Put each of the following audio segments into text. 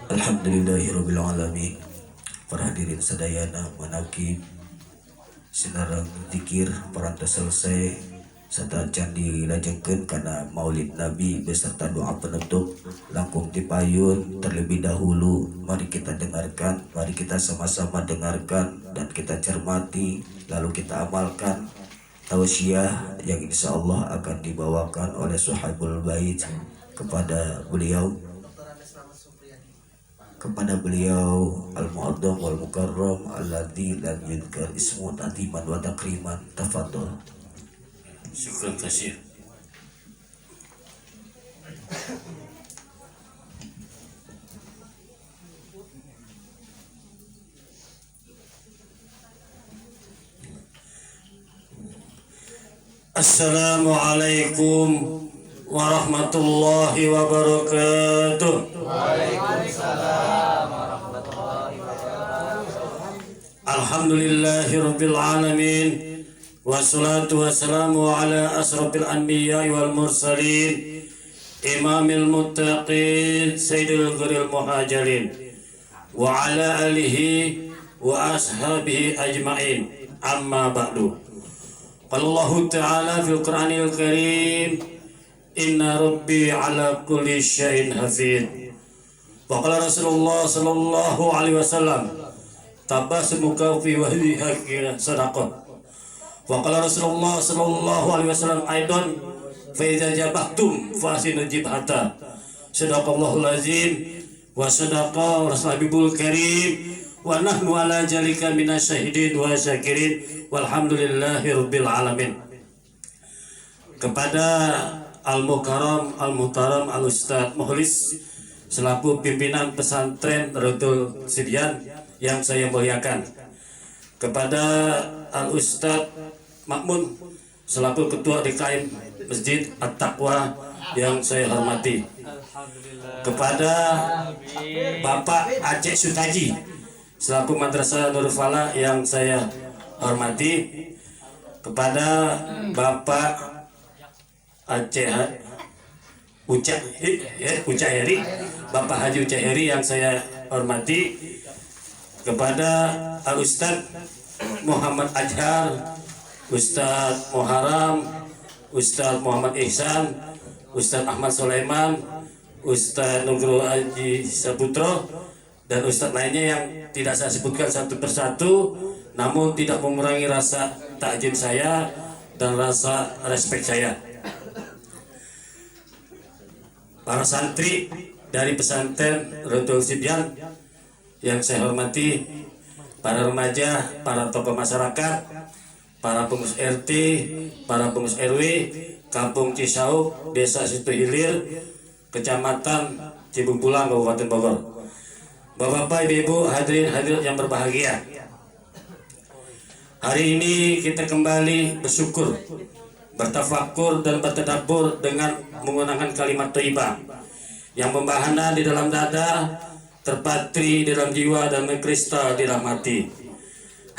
Alhamdulillahirabbil alamin. Para hadirin sadayana manakib sinareng zikir parantos selesai serta candi dilajengkeun kana Maulid Nabi beserta doa penutup langkung dipayun terlebih dahulu. Mari kita dengarkan, mari kita sama-sama dengarkan dan kita cermati lalu kita amalkan tausiah yang insya Allah akan dibawakan oleh Sahabul Bait kepada beliau al-mu'addam wal mukarram alladzi lam yudkar ismu tatiman wa takriman. Tafadhol. Syukran kasih. Assalamualaikum warahmatullahi wabarakatuh. Waalaikumsalam warahmatullahi wabarakatuh. Alhamdulillahirabbil alamin. Wassalatu wassalamu ala asrafil anbiya'i wal mursalin imamil muttaqin sayyidil ghuril muhajirin wa ala alihi wa ashabihi ajma'in. Amma ba'du. Qala Allah ta'ala fil Qur'anil Karim, inna rabbi ala kulli syai'in hafid. Wa qala Rasulullah sallallahu alaihi wasallam, tabassumuka fi wajhika sadaqah. Wa qala Rasulullah sallallahu alaihi wasallam aidan, fa idza jabahtum fasinu jibhata. Sadaqallahul azim wa sadaqa rasulul karim wa nahnu ala jalika minasyahidin wa syakirin walhamdulillahi rabbil alamin. Kepada al-mukarram al-muhtaram al-ustadz Mukhlis selaku pimpinan pesantren Rotul Sibyan yang saya muliakan, kepada al-ustadz Makmun selaku ketua DKM Masjid At-Taqwa yang saya hormati, kepada Bapak Aceh Sutaji selaku Madrasah Nurul Falah yang saya hormati, kepada Bapak Aceh Ucaheri, Bapak Haji Ucaheri yang saya hormati, kepada Al-Ustadz Muhammad Ajhar, Ustadz Muharram, Ustadz Muhammad Ihsan, Ustadz Ahmad Sulaiman, Ustadz Nugrul Haji Saputro, dan Ustadz lainnya yang tidak saya sebutkan satu persatu, namun tidak mengurangi rasa takjub saya dan rasa respek saya. Para santri dari pesantren Rotul Sibyan yang saya hormati, para remaja, para tokoh masyarakat, para pengurus RT, para pengurus RW, Kampung Cisauk, Desa Situhilir, Kecamatan Cibungpulang, Kabupaten Bogor. Bapak-bapak, ibu-ibu, hadirin yang berbahagia. Hari ini kita kembali bersyukur, bertafakur dan bertadabbur dengan menggunakan kalimat thayyibah yang membahana di dalam dada, terpatri di dalam jiwa dan mengkristal di dalam hati.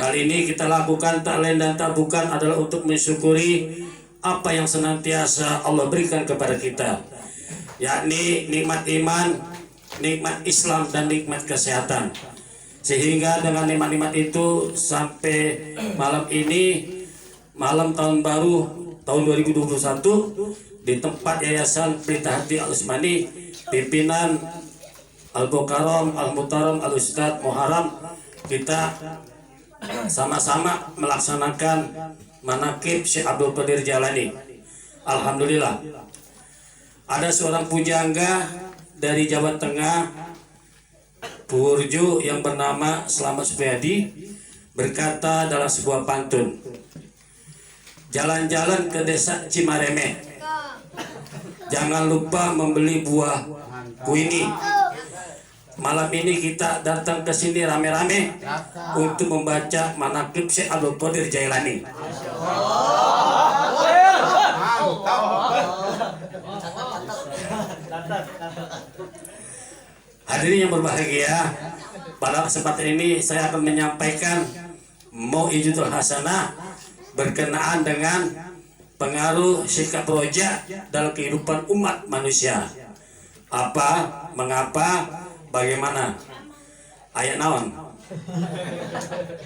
Hal ini kita lakukan tak lain dan tak bukan adalah untuk mensyukuri apa yang senantiasa Allah berikan kepada kita, yakni nikmat iman, nikmat Islam, dan nikmat kesehatan. Sehingga dengan nikmat-nikmat itu sampai malam ini, malam tahun baru tahun 2021, di tempat Yayasan Pelita Hati Al-Usmani, pimpinan Al-Mukarram Al-Muhtaram Al-Ustadz Muharram, kita sama-sama melaksanakan manakib Syekh Abdul Qadir Jalani. Alhamdulillah, ada seorang pujangga dari Jawa Tengah, Purju, yang bernama Slamet Supayadi, berkata dalam sebuah pantun, jalan-jalan ke desa Cimareme, jangan lupa membeli buah kuini. Malam ini kita datang ke sini rame-rame untuk membaca manakib Syekh Abdul Qadir Jailani. Hadirin yang berbahagia, pada kesempatan ini saya akan menyampaikan mau'izatul hasanah berkenaan dengan pengaruh sikap roja dalam kehidupan umat manusia. Apa, mengapa bagaimana? Ayat naon?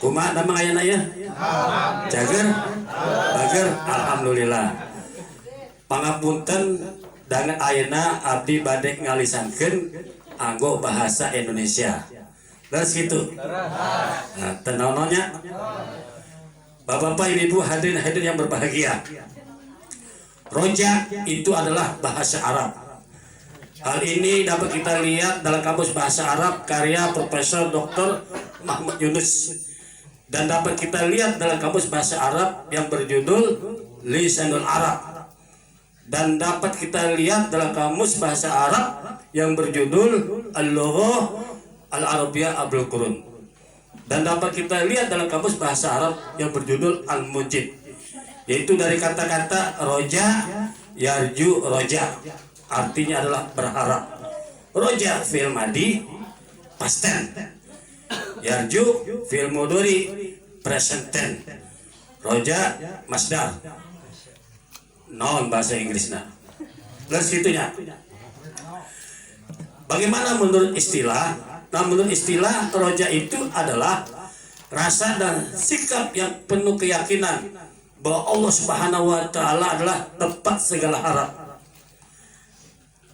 Kumaha nama ayat aya? Jager? Bager? Alhamdulillah. Pangapunten dengan ayeuna abdi bade ngalisankeun anggo bahasa Indonesia. Terus gitu. Nah, tenonnya. Bapak-bapak, ibu-ibu, hadirin yang berbahagia. Roja itu adalah bahasa Arab. Hal ini dapat kita lihat dalam kamus bahasa Arab karya Profesor Dr. Muhammad Yunus, dan dapat kita lihat dalam kamus bahasa Arab yang berjudul Lisanul Arab, dan dapat kita lihat dalam kamus bahasa Arab yang berjudul Al-Lughah Al-Arabiyyah Abdul Qurun, dan dapat kita lihat dalam kamus bahasa Arab yang berjudul Al-Mujib, yaitu dari kata-kata roja, yarju, roja, artinya adalah berharap. Roja fi'il madi past tense, yarju fi'il mudhari present tense, roja masdar non bahasa Inggrisnya. Terus gitunya. Bagaimana menurut istilah? Nah, menurut istilah roja itu adalah rasa dan sikap yang penuh keyakinan bahwa Allah Subhanahu wa taala adalah tempat segala harap.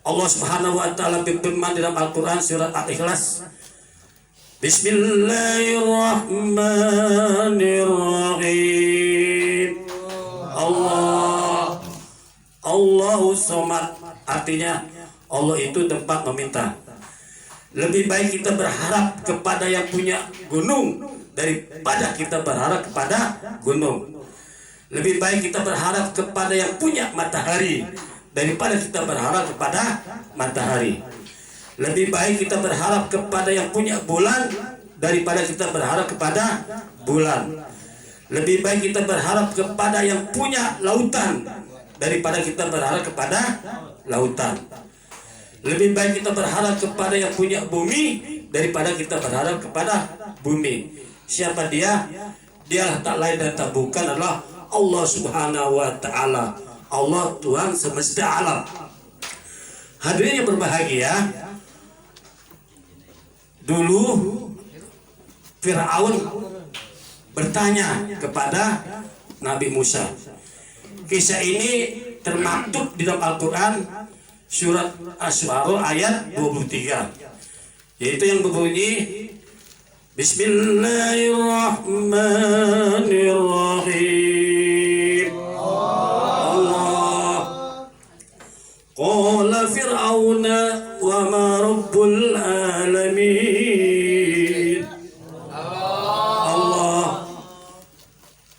Allah Subhanahu wa taala berfirman dalam Al-Qur'an surat Al-Ikhlas, Bismillahirrahmanirrahim. Allahu Somad, artinya Allah itu tempat meminta. Lebih baik kita berharap kepada yang punya gunung daripada kita berharap kepada gunung. Lebih baik kita berharap kepada yang punya matahari daripada kita berharap kepada matahari. Lebih baik kita berharap kepada yang punya bulan daripada kita berharap kepada bulan. Lebih baik kita berharap kepada yang punya lautan daripada kita berharap kepada lautan. Lebih baik kita berharap kepada yang punya bumi daripada kita berharap kepada bumi. Siapa dia? Dia tak lain dan tak bukan adalah Allah Subhanahu wa taala. Allah Tuhan semesta alam. Hadirin yang berbahagia, dulu Fir'aun bertanya kepada Nabi Musa. Kisah ini termaktub di dalam Al-Quran surat Asy-Syu'ara ayat 23, yaitu yang berbunyi Bismillahirrahmanirrahim. Qala Fir'auna wa ma rabbul alamin. Allah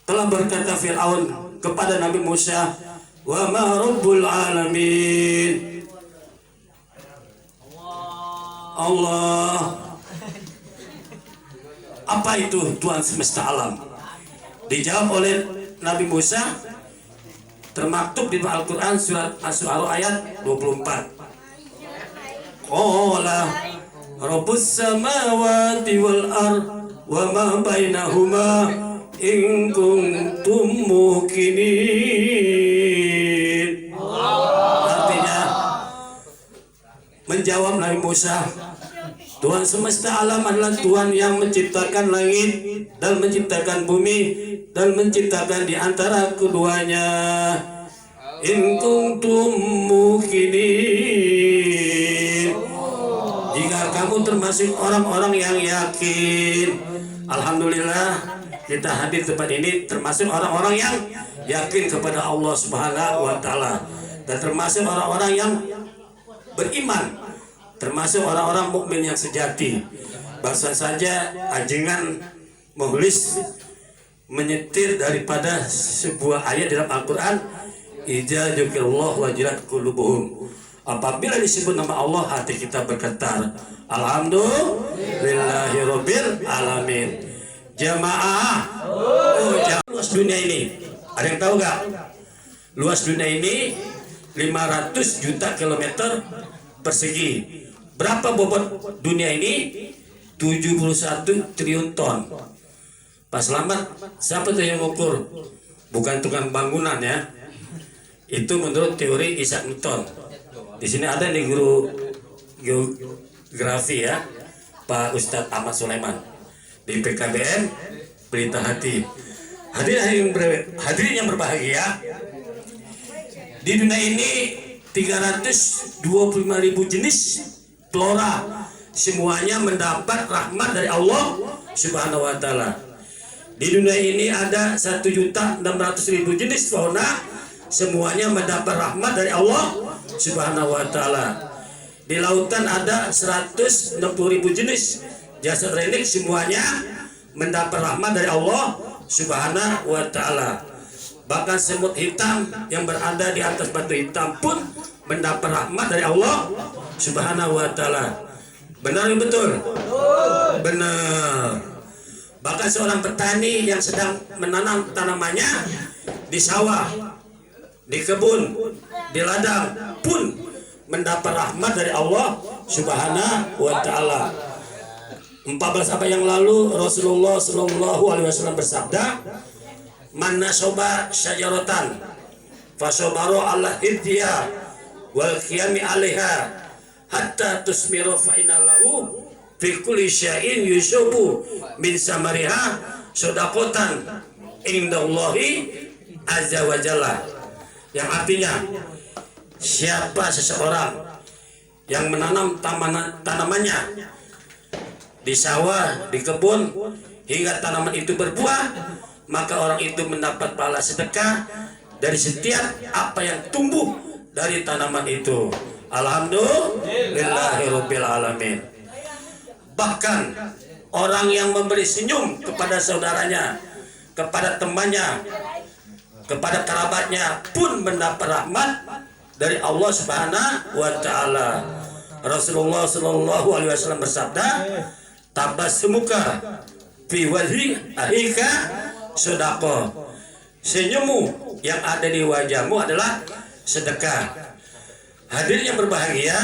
telah berkata Fir'aun kepada Nabi Musa, wa ma rabbul alamin. Allah, apa itu Tuhan semesta alam? Dijawab oleh Nabi Musa, termaktub di Al-Quran surat Asy-Syu'ara ayat 24. Qala rabbus samawati wal ard wa ma bainahuma in kuntum muqinin. Artinya, menjawab Nabi Musa, Tuhan semesta alam adalah Tuhan yang menciptakan langit dan menciptakan bumi dan menciptakan di antara keduanya. In kuntum muqinin. Jika kamu termasuk orang-orang yang yakin. Alhamdulillah, kita hadir tempat ini termasuk orang-orang yang yakin kepada Allah Subhanahu wa taala, dan termasuk orang-orang yang beriman, termasuk orang-orang mukmin yang sejati. Bahasa saja ajengan muhlis menyetir daripada sebuah ayat dalam Al-Quran, Idza dzukirallah wajilat qulubuhum. Apabila disebut nama Allah, hati kita bergetar. Alhamdulillahirabbil alamin. Jamaah, luas dunia ini, ada yang tahu gak? Luas dunia ini 500 juta kilometer persegi. Berapa bobot dunia ini? 71 triliun ton. Pak Selamat, siapa tuh yang mengukur? Bukan tukang bangunan ya. Itu menurut teori Isaac Newton. Di sini ada nih guru grafi ya, Pak Ustadz Ahmad Sulaiman di PKBM Pelita Hati. Hadirin yang berbahagia, di dunia ini 325.000 jenis flora semuanya mendapat rahmat dari Allah Subhanahu wa taala. Di dunia ini ada 1.600.000 jenis fauna semuanya mendapat rahmat dari Allah Subhanahu wa taala. Di lautan ada 160.000 jenis jasad relik semuanya mendapat rahmat dari Allah Subhanahu wa taala. Bahkan semut hitam yang berada di atas batu hitam pun mendapat rahmat dari Allah Subhanahu wa taala. Benar betul? Benar. Bahkan seorang petani yang sedang menanam tanamannya di sawah, di kebun, di ladang pun mendapat rahmat dari Allah Subhanahu wa taala. 14 abad yang lalu Rasulullah Shallallahu alaihi wasallam bersabda, "Man nasaba syajaratan fasabaru ala hidya wal qiyami 'alaiha hatta tusmiru fa innahu fi kulli syai'in yusubu min samariha shadaqatan indallahi azza wa jalla." Yang artinya, siapa seseorang yang menanam tanamannya di sawah, di kebun hingga tanaman itu berbuah, maka orang itu mendapat pahala sedekah dari setiap apa yang tumbuh dari tanaman itu. Alhamdulillahirabbil alamin. Bahkan orang yang memberi senyum kepada saudaranya, kepada temannya, kepada kerabatnya pun mendapat rahmat dari Allah Subhanahu wa taala. Rasulullah Shallallahu alaihi wasallam bersabda, "Tabassumuka fi wajhi akhika sedekah." Senyummu yang ada di wajahmu adalah sedekah. Hadirin yang berbahagia,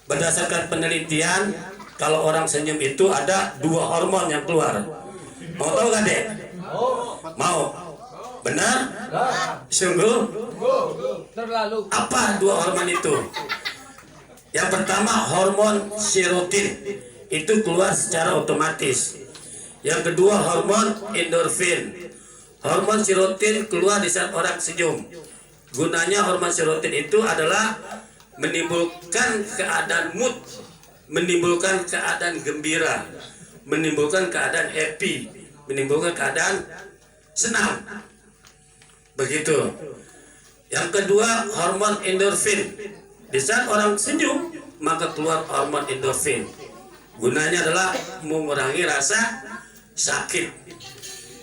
berdasarkan penelitian, kalau orang senyum itu ada 2 hormon yang keluar. Mau tahu gak, Dek? Mau? Benar? Sungguh? Terlalu. Apa 2 hormon itu? Yang pertama hormon serotonin, itu keluar secara otomatis. Yang kedua hormon endorfin. Hormon serotonin keluar di saat orang senyum. Gunanya hormon serotonin itu adalah menimbulkan keadaan mood, menimbulkan keadaan gembira, menimbulkan keadaan happy, menimbulkan keadaan senang. Begitu. Yang kedua hormon endorfin. Di saat orang senyum maka keluar hormon endorfin. Gunanya adalah mengurangi rasa sakit.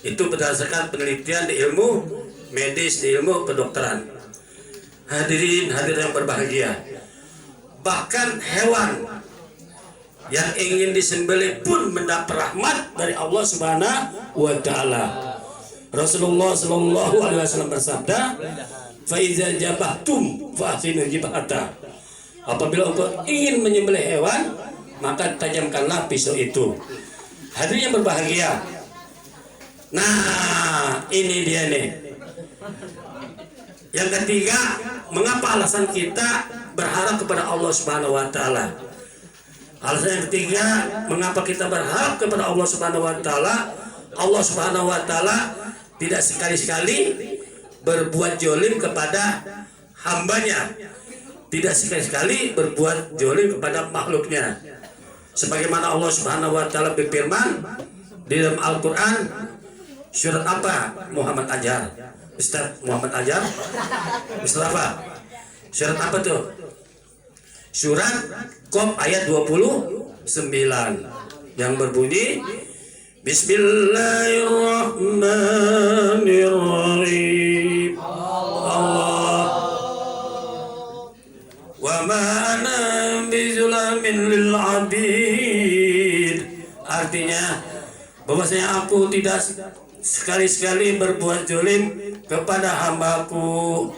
Itu berdasarkan penelitian di ilmu medis, di ilmu kedokteran. Hadirin yang berbahagia, bahkan hewan yang ingin disembelih pun mendapat rahmat dari Allah Subhanahu wa taala. Rasulullah Shallallahu alaihi wasallam bersabda, "Fa iza jabahtum fa ahsinu jibhata." Apabila engkau ingin menyembelih hewan, maka tajamkanlah pisau itu. Hadirin yang berbahagia. Nah, ini dia nih. Yang ketiga, mengapa alasan kita berharap kepada Allah Subhanahu wa taala? Alasan yang ketiga, mengapa kita berharap kepada Allah Subhanahu wa taala? Allah Subhanahu wa taala tidak sekali-sekali berbuat jolim kepada hambanya, tidak sekali-sekali berbuat jolim kepada makhluknya. Sebagaimana Allah Subhanahu wa taala berfirman di dalam Al-Quran, surat apa Muhammad Ajar? Ustaz Muhammad Ajar? Ustaz apa? Surat apa tuh? Surat Qaf ayat 29 yang berbunyi, Bismillahirrahmanirrahim. Allah wa ma ana bizulamin lil abid. Artinya bahwasanya aku tidak sekali-sekali berbuat zalim kepada hambaku.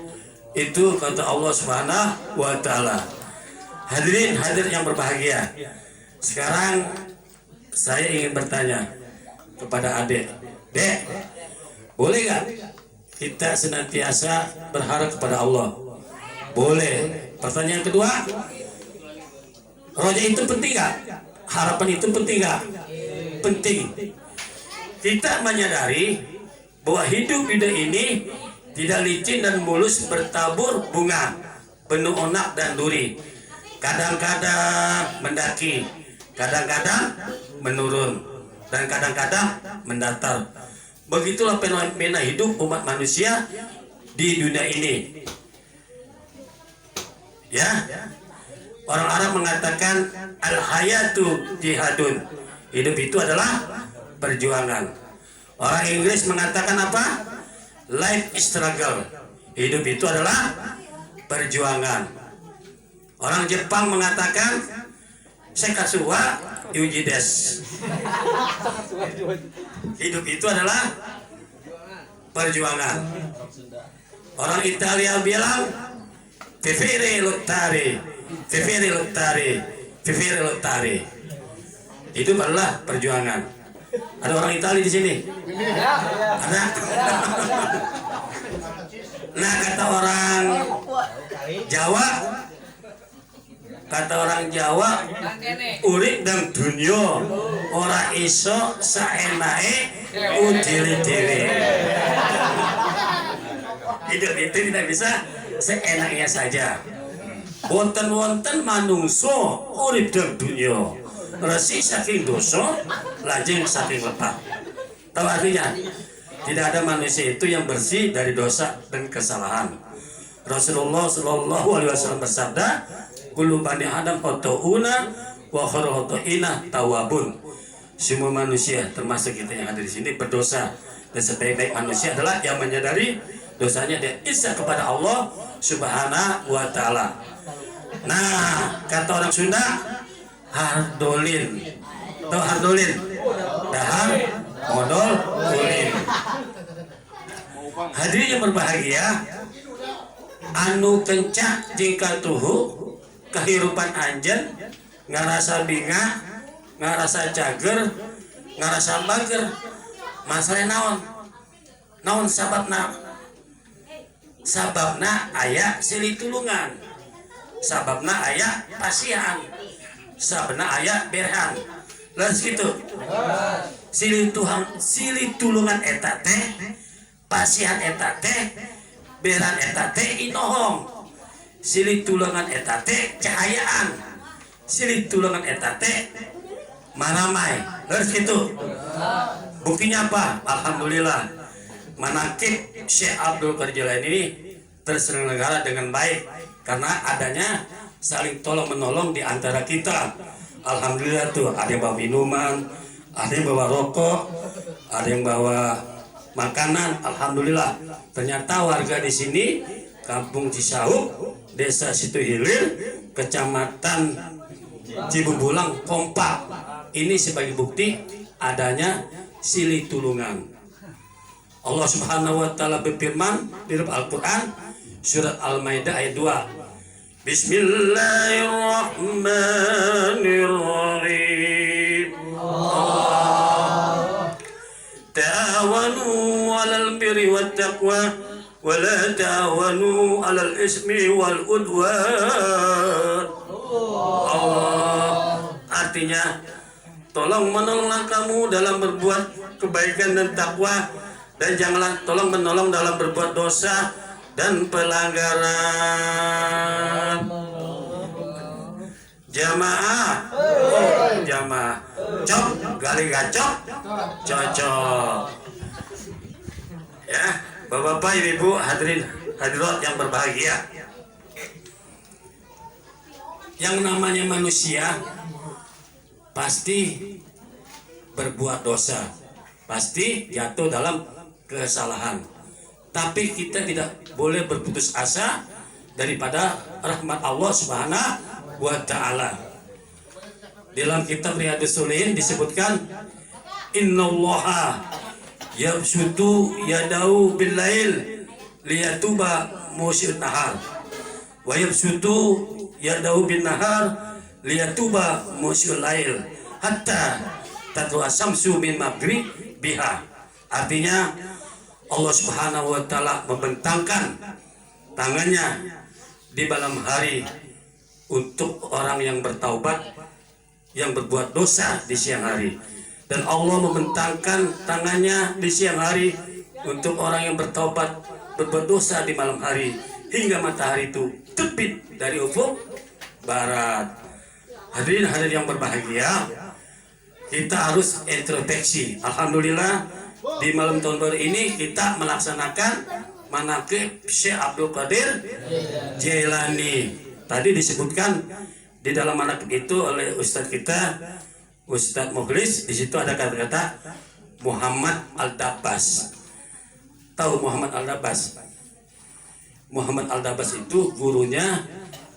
Itu kata Allah Subhanahu wa taala. Hadirin yang berbahagia, sekarang saya ingin bertanya kepada adik. Dek, boleh gak kita senantiasa berharap kepada Allah? Boleh. Pertanyaan kedua, Roja itu penting nggak? Harapan itu penting nggak? Penting. Kita menyadari bahwa hidup ini tidak licin dan mulus bertabur bunga, penuh onak dan duri. Kadang-kadang mendaki, kadang-kadang menurun, dan kadang-kadang mendatar. Begitulah fenomena hidup umat manusia di dunia ini. Ya, orang Arab mengatakan al-hayatu jihadun. Hidup itu adalah perjuangan. Orang Inggris mengatakan apa? Life is struggle. Hidup itu adalah perjuangan. Orang Jepang mengatakan sekasuwa yujides. Hidup itu adalah perjuangan. Orang Italia bilang vivere lottare, vivere lottare, vivere lottare. Hidup adalah perjuangan. Ada orang Italia di sini? Ada. Nah, kata orang Jawa, urip dan dunia ora iso saenake udile dhewe. Hidup itu tidak bisa seenaknya saja. Wonten manungso urip dan dunia resi saking dosa, lajeng saking lepat. Tahu artinya? Tidak ada manusia itu yang bersih dari dosa dan kesalahan. Rasulullah Shallallahu Alaihi Wasallam bersabda, "Kullu bani Adam khotouna wa khairu khotoina tawabun." Semua manusia, termasuk kita yang ada di sini, berdosa, dan sebaik-baik manusia adalah yang menyadari dosanya dan isya kepada Allah Subhanahu wa Ta'ala. Nah, kata orang Sunda, hardolin. Tahu hardolin? Dahar modal ulin. Hadirin yang berbahagia, anu kencak jika tuhu kehidupan anjen ngarasa binga, ngarasa cager, ngarasa bager. Masalah naon sababna aya silih tulungan, sababna aya pasihan, sababna aya berhan. Lalu gitu silih tulungan eta teh, pasihan eta teh, beran eta teh inohong. Silih tulungan eta teh cahayaan, silih tulungan eta teh maramai. Lalu gitu buktinya apa? Alhamdulillah manakib Syekh Abdul Qadir Jilani ini terselenggara dengan baik karena adanya saling tolong menolong di antara kita. Alhamdulillah tuh, ada yang bawa minuman, ada yang bawa rokok, ada yang bawa makanan. Alhamdulillah. Ternyata warga di sini Kampung Cisauk, Desa Situhilir, Kecamatan Cibumbulang kompak. Ini sebagai bukti adanya silih tulungan. Allah Subhanahu wa Ta'ala berfirman di dalam Al-Qur'an surat Al-Maidah ayat 2. Bismillahirrahmanirrahim. Ta'awanu 'alal birri wat taqwa wa la ta'awanu 'alal ismi wal udwan. Artinya, tolong menolonglah kamu dalam berbuat kebaikan dan takwa, dan janganlah tolong menolong dalam berbuat dosa dan pelanggaran. Jamaah, jamaah, cok, gali gacok, cocok. Ya, bapak-bapak, ibu-ibu, hadirin hadirat yang berbahagia. Yang namanya manusia pasti berbuat dosa, pasti jatuh dalam kesalahan. Tapi kita tidak boleh berputus asa daripada rahmat Allah Subhanahu wa Ta'ala. Dalam kitab Riyadhus Shalihin disebutkan, innallaha yabsutu yadahu bil lail liyatuba musii'un nahar wa yabsutu yadahu bin nahar liyatuba musii'ul lail hatta tatlu'a syamsu min maghribiha. Artinya Allah Subhanahu wa Ta'ala membentangkan tangannya di malam hari untuk orang yang bertaubat, yang berbuat dosa di siang hari. Dan Allah membentangkan tangannya di siang hari untuk orang yang bertaubat, berbuat dosa di malam hari, hingga matahari itu terbit dari ufuk barat. Hadirin yang berbahagia, kita harus introspeksi. Alhamdulillah di malam tahun baru ini kita melaksanakan manaqib Syekh Abdul Qadir Jailani. Tadi disebutkan di dalam manaqib itu oleh Ustadz kita, Ustadz Mukhlis. Di situ ada kata-kata Muhammad Al-Dabbas. Tahu Muhammad Al-Dabbas? Muhammad Al-Dabbas itu gurunya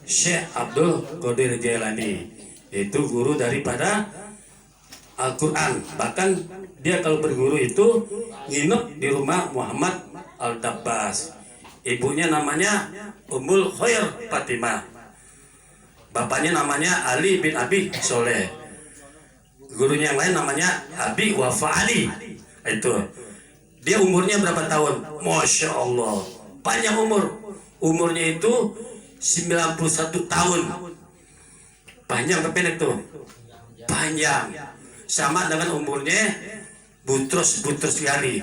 Syekh Abdul Qadir Jailani, yaitu guru daripada Al-Quran. Bahkan dia kalau berguru itu nginep di rumah Muhammad Al-Dabbas. Ibunya namanya Ummul Khair Fatimah. Bapaknya namanya Ali bin Abi Soleh. Gurunya yang lain namanya Abi Wafa Ali. Itu. Dia umurnya berapa tahun? Masya Allah, panjang umur. Umurnya itu 91 tahun. Panjang apa pendek tuh? Panjang. Sama dengan umurnya Butros Ghali.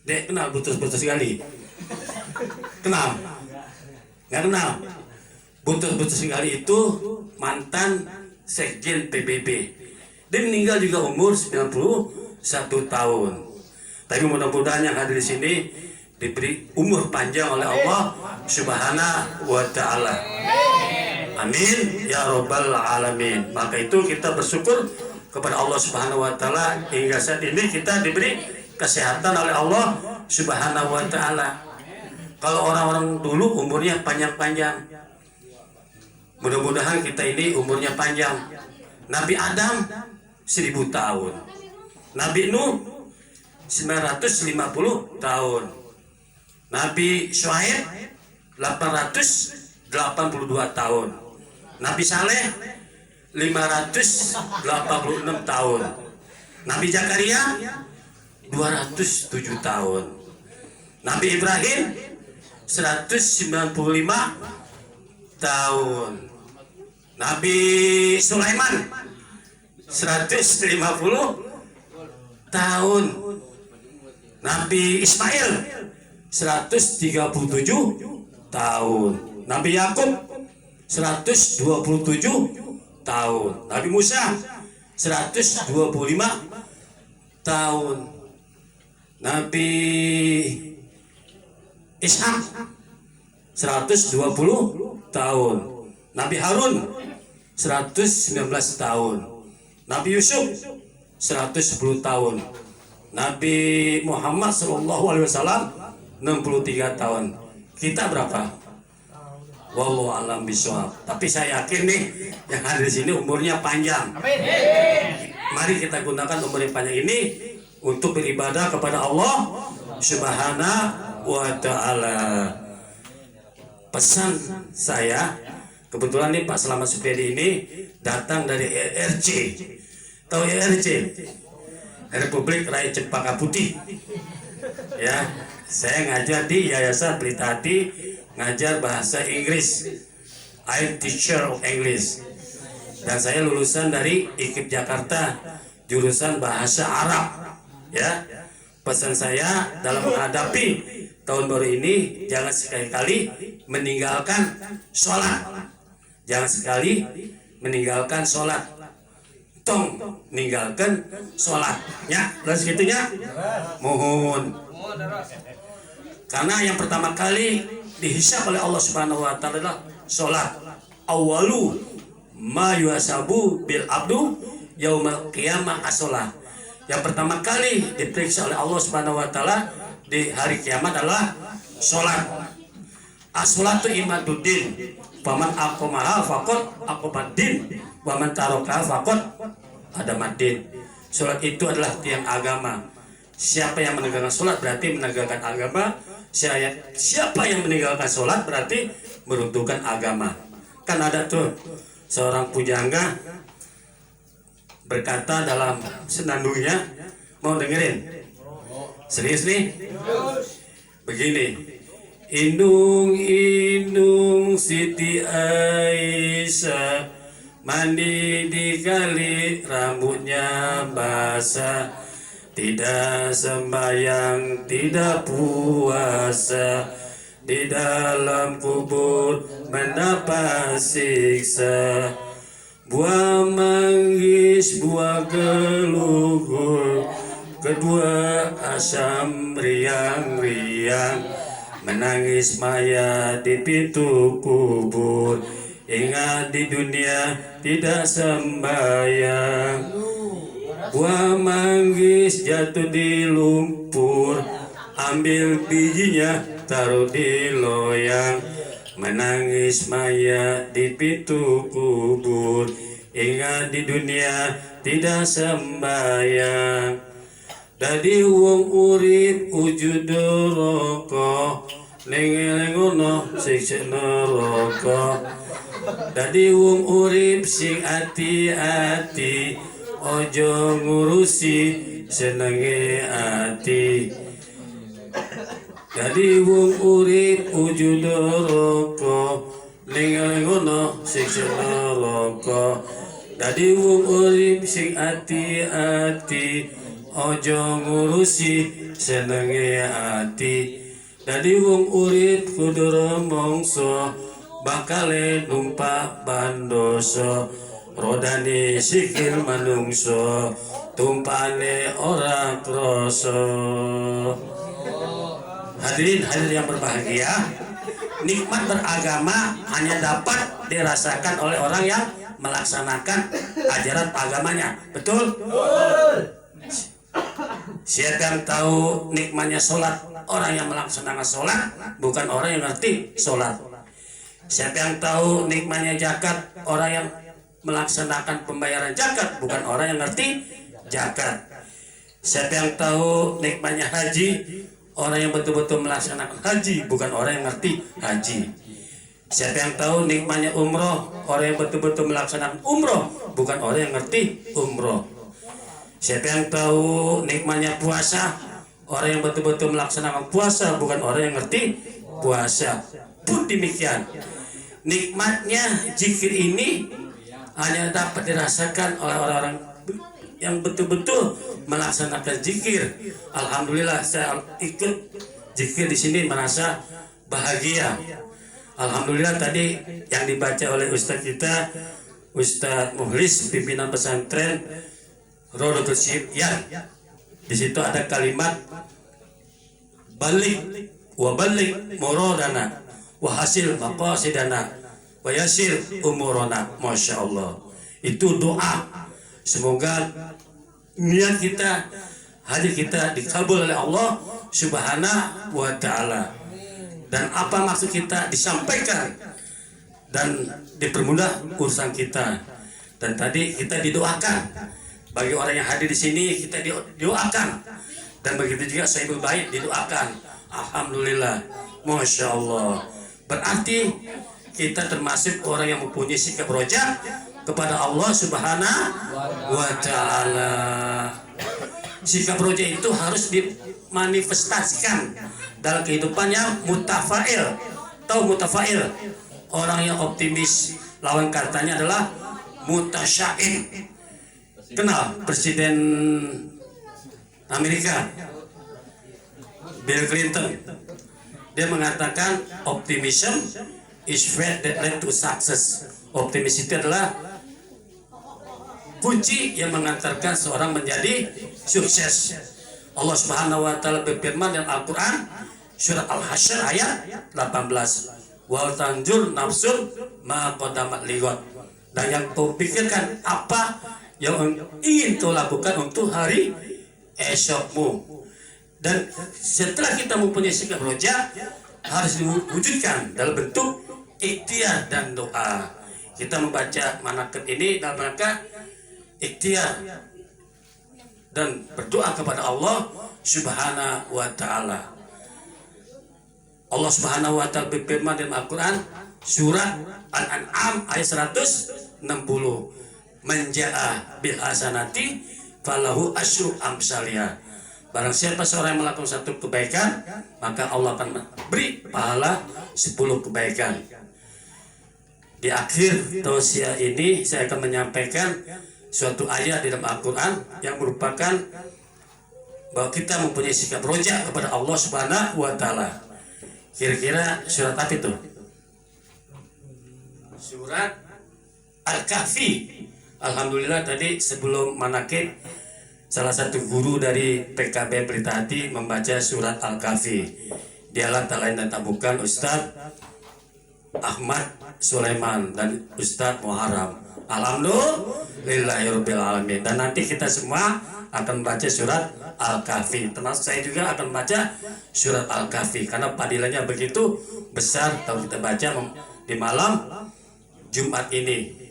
Dek, kenal Butros Ghali? Kenal? Nggak kenal? Butros Ghali itu mantan sekjen PBB. Dia meninggal juga umur 91 tahun. Tapi mudah-mudahan yang hadir di sini diberi umur panjang oleh Allah Subhanahu wa Ta'ala. Amin ya Rabbal Alamin. Maka itu kita bersyukur kepada Allah Subhanahu wa Ta'ala hingga saat ini kita diberi kesehatan oleh Allah Subhanahu wa Ta'ala. Kalau orang-orang dulu umurnya panjang-panjang, mudah-mudahan kita ini umurnya panjang. Nabi Adam 1000 tahun, Nabi Nuh 950 tahun, Nabi Syuaib 882 tahun, Nabi Saleh 586 tahun, Nabi Zakaria 207 tahun, Nabi Ibrahim 195 tahun, Nabi Sulaiman 150 tahun, Nabi Ismail 137 tahun, Nabi Yakub 127 tahun, Nabi Musa 125 tahun, Nabi Ishak 120 tahun, Nabi Harun 119 tahun, Nabi Yusuf 110 tahun, Nabi Muhammad SAW 63 tahun. Kita berapa? Wallahu a'lam bishawab. Tapi saya yakin nih yang ada di sini umurnya panjang. Mari kita gunakan umur yang panjang ini untuk beribadah kepada Allah Subhanahu wa Ta'ala. Pesan saya, kebetulan nih Pak Slamet Supriyadi ini datang dari ERC. Tahu ERC? Republik Rakyat Cempaka Putih. Ya, saya ngajar di Yayasan Pelita Hati, ngajar bahasa Inggris. I'm teacher of English. Dan saya lulusan dari IKIP Jakarta, jurusan bahasa Arab. Ya, pesan saya dalam menghadapi tahun baru ini, jangan sekali-kali meninggalkan sholat. Jangan sekali meninggalkan sholat. Tong meninggalkan sholatnya. Dan segitunya mohon. Karena yang pertama kali dihisab oleh Allah Subhanahu wa Ta'ala adalah sholat. Awalu ma yuhasabu bil abdu yaumal qiyamah as-sholat. Yang pertama kali diperiksa oleh Allah Subhanahu wa Ta'ala di hari kiamat adalah sholat. As-sholatu imaduddin. Waman aqomaha faqad aqomaddin. Waman tarokaha faqad adamaddin. Sholat itu adalah tiang agama. Siapa yang menegakkan sholat berarti menegakkan agama. Siapa yang meninggalkan sholat berarti meruntuhkan agama. Kan ada tuh seorang pujangga berkata dalam senandungnya, mau dengerin? Serius nih? Begini, Indung-indung Siti Aisyah mandi di kali rambutnya basah, tidak sembahyang tidak puasa, di dalam kubur mendapat siksa. Buah manggis buah gelugur, kedua asam riang-riang, menangis mayat di pintu kubur. Ingat di dunia tidak sembahyang. Buah manggis jatuh di lumpur, ambil bijinya taruh di loyang, menangis mayat di pintu kubur. Ingat di dunia tidak sembahyang. Dadi wong urip wujud neraka, lengono siksa neraka. Dadi wong urip sing ati-ati, ojo ngurusi senenge ati. Dadi wong urip wujud neraka, lengono siksa neraka. Dadi wong urip sing ati-ati, ojo ngurusi senenge ati. Dadi wong urip kudu remongso, bakale numpak bandoso. Rodane sikil manungso, tumpane ora kroso. Hadirin yang berbahagia, nikmat beragama hanya dapat dirasakan oleh orang yang melaksanakan ajaran agamanya. Betul? Siapa yang tahu nikmatnya sholat? Orang yang melaksanakan sholat, bukan orang yang ngerti sholat. Siapa yang tahu nikmatnya zakat? Orang yang melaksanakan pembayaran zakat, bukan orang yang ngerti zakat. Siapa yang tahu nikmatnya haji? Orang yang betul-betul melaksanakan haji, bukan orang yang ngerti haji. Siapa yang tahu nikmatnya umroh? Orang yang betul-betul melaksanakan umroh, bukan orang yang ngerti umroh. Siapa yang tahu nikmatnya puasa? Orang yang betul-betul melaksanakan puasa, bukan orang yang ngerti puasa. Pun demikian, nikmatnya zikir ini hanya dapat dirasakan oleh orang-orang yang betul-betul melaksanakan zikir. Alhamdulillah saya ikut zikir di sini merasa bahagia. Alhamdulillah tadi yang dibaca oleh Ustadz kita, Ustadz Muhlis, pimpinan pesantren Rodotul Syi'yan. Di situ ada kalimat balik wa balik muradana wa hasil maqasidana wa yasir umurana. Masya Allah, itu doa. Semoga niat kita, hati kita dikabul oleh Allah Subhanahu wa ta'ala, dan apa maksud kita disampaikan dan dipermudah urusan kita. Dan tadi kita didoakan, bagi orang yang hadir di sini kita didoakan, dan begitu juga Sahibul Bait didoakan. Alhamdulillah, Masya Allah. Berarti kita termasuk orang yang mempunyai sikap roja kepada Allah Subhanahu wa ta'ala. Sikap roja itu harus dimanifestasikan dalam kehidupannya. Mutafail. Tahu mutafail? Orang yang optimis. Lawan katanya adalah mutasyaim. Kenal Presiden Amerika Bill Clinton? Dia mengatakan optimism is faith that lead to success. Optimis itu adalah kunci yang mengantarkan seorang menjadi sukses. Allah Subhanahu wa ta'ala berfirman dalam Al-Qur'an surat Al-Hasyr ayat 18, wal tanjur nafsun ma qaddamat ligot. Dan yang kau pikirkan apa yang ingin kau lakukan untuk hari esokmu. Dan setelah kita mempunyai sikap roja, harus diwujudkan dalam bentuk ikhtiar dan doa. Kita membaca manaqib ini dalam rangka ikhtiar dan berdoa kepada Allah Subhanahu wa ta'ala. Allah Subhanahu wa ta'ala berfirman dalam Al-Quran surat Al-An'am ayat 160, menja'a bil hasanati falahu asyru amsaliyah. Barang siapa seorang yang melakukan satu kebaikan, maka Allah akan beri pahala 10 kebaikan. Di akhir tausiah ini saya akan menyampaikan suatu ayat di dalam Al-Quran yang merupakan bahwa kita mempunyai sikap roja kepada Allah Subhanahu wa Ta'ala. Kira-kira surat apa itu? Surat Al-Kahfi. Alhamdulillah tadi sebelum manakib salah satu guru dari PKB Pelita Hati membaca surat Al-Kahfi. Dialah tak lain dan tak bukan Ustadz Ahmad Sulaiman dan Ustadz Muharram. Alhamdulillahirabbil alamin. Dan nanti kita semua akan baca surat Al-Kahfi. Termasuk saya juga akan baca surat Al-Kahfi karena padilannya begitu besar kalau kita baca di malam Jumat ini.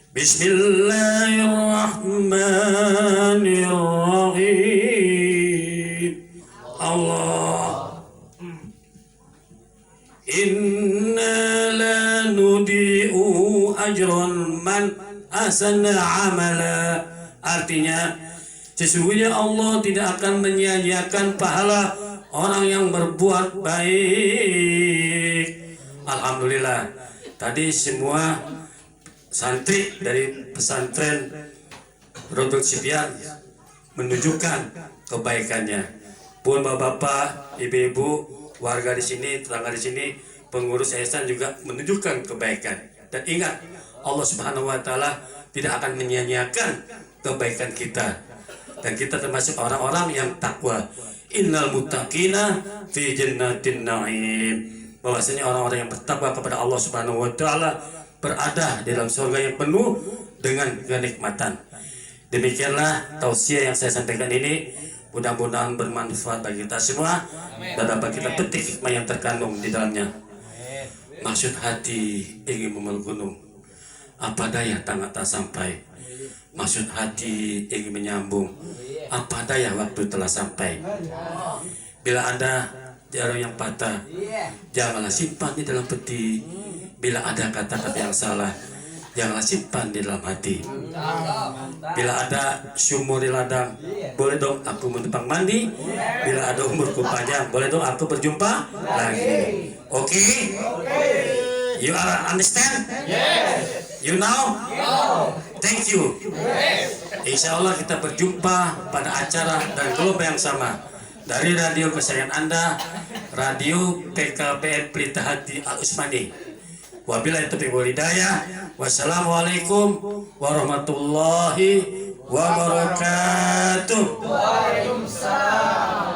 Bismillahirrahmanirrahim. Allah. Inna la nudi'u ajran man ahsana amala. Artinya sesungguhnya Allah tidak akan menyia-nyiakan pahala orang yang berbuat baik. Alhamdulillah. Tadi semua santri dari pesantren Rodul Sibyan menunjukkan kebaikannya. Pun bapak-bapak, ibu-ibu, warga di sini, tetangga di sini, pengurus yayasan juga menunjukkan kebaikan. Dan ingat, Allah Subhanahu wa Ta'ala tidak akan menyia-nyiakan kebaikan kita. Dan kita termasuk orang-orang yang takwa. Innal muttaqina fi jannatin na'im. Bahwasanya orang-orang yang bertakwa kepada Allah Subhanahu wa Ta'ala berada di dalam surga yang penuh dengan kenikmatan. Demikianlah tausiah yang saya sampaikan ini. Mudah-mudahan bermanfaat bagi kita semua dan dapat kita petik hikmah yang terkandung di dalamnya. Maksud hati ingin memeluk gunung, apa daya tangan tak sampai. Maksud hati ingin menyambung, apa daya waktu telah sampai. Bila ada jarum yang patah, janganlah simpan di dalam peti. Bila ada kata-kata yang salah, janganlah simpan di dalam hati. Bila ada sumur di ladang, boleh dong aku menumpang mandi. Bila ada umurku panjang, boleh dong aku berjumpa lagi. Oke? You are understand? Yes. You know? Thank you. Insya Allah kita berjumpa pada acara dan gelombang yang sama. Dari radio kesayangan Anda, Radio PKBN Pelita Hati Al-Usmani. Wabillahi taufiq wal hidayah. Wassalamualaikum warahmatullahi wabarakatuh. Waalaikumsalam.